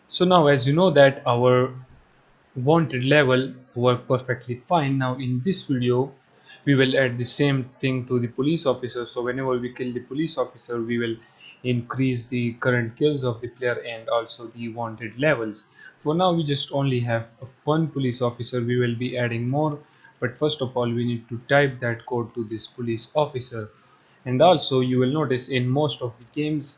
So now as you know that our wanted level work perfectly fine. Now in this video we will add the same thing to the police officer. So whenever we kill the police officer, we will increase the current kills of the player and also the wanted levels. For now we just only have one police officer. We will be adding more, but first of all we need to type that code to this police officer. And also you will notice in most of the games,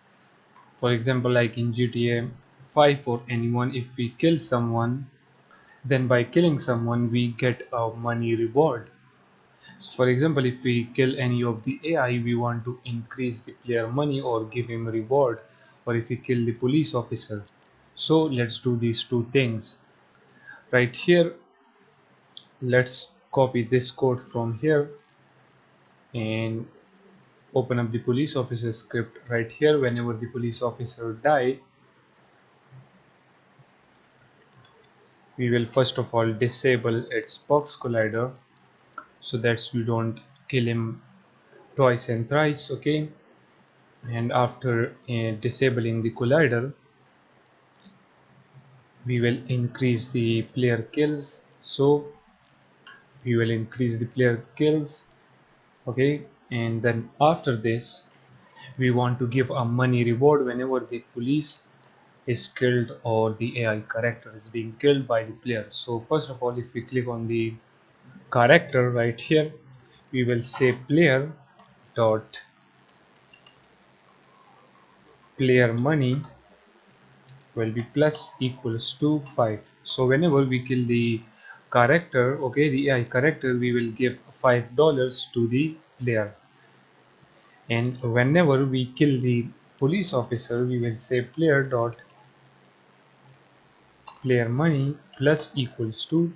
for example like in GTA 5 or anyone, if we kill someone, then by killing someone we get a money reward. So for example, if we kill any of the AI, we want to increase the player money or give him a reward, or if we kill the police officer. So let's do these two things right here. Let's copy this code from here and open up the police officer script right here. Whenever the police officer die, we will first of all disable its box collider so that we don't kill him twice and thrice. Okay, and after disabling the collider, we will increase the player kills. So we will increase the player kills. Okay, and then after this we want to give a money reward whenever the police is killed or the AI character is being killed by the player. So first of all, if we click on the character right here, we will say player dot player money will be plus equals to 5. So whenever we kill the character, okay, the AI character, we will give $5 to the player. And whenever we kill the police officer, we will say player dot player money plus equals to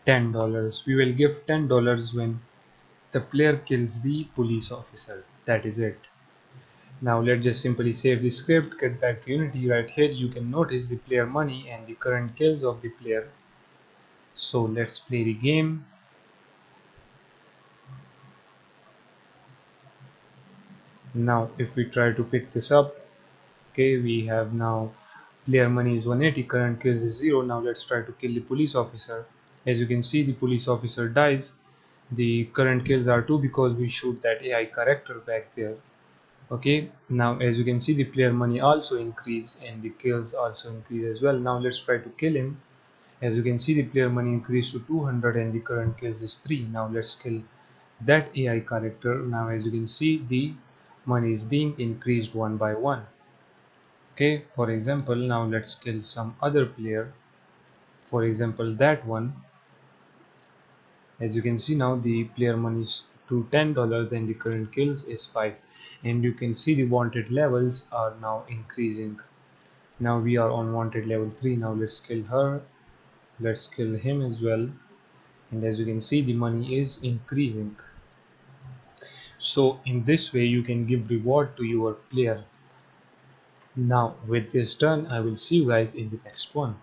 $10. We will give $10 when the player kills the police officer. That is it. Now let's just simply save the script, get back to Unity. Right here you can notice the player money and the current kills of the player. So let's play the game. Now if we try to pick this up, okay, we have now player money is 180, current kills is 0. Now let's try to kill the police officer. As you can see, the police officer dies. The current kills are 2 because we shoot that AI character back there. Okay, now as you can see, the player money also increase and the kills also increase as well. Now let's try to kill him. As you can see, the player money increased to 200 and the current kills is 3. Now let's kill that AI character. Now as you can see, the money is being increased one by one. Okay, for example, now let's kill some other player. For example, that one. As you can see, now the player money is to $10 and the current kills is 5. And you can see the wanted levels are now increasing. Now we are on wanted level 3. Now let's kill her. Let's kill him as well. And as you can see, the money is increasing. So in this way you can give reward to your player. Now with this done, I will see you guys in the next one.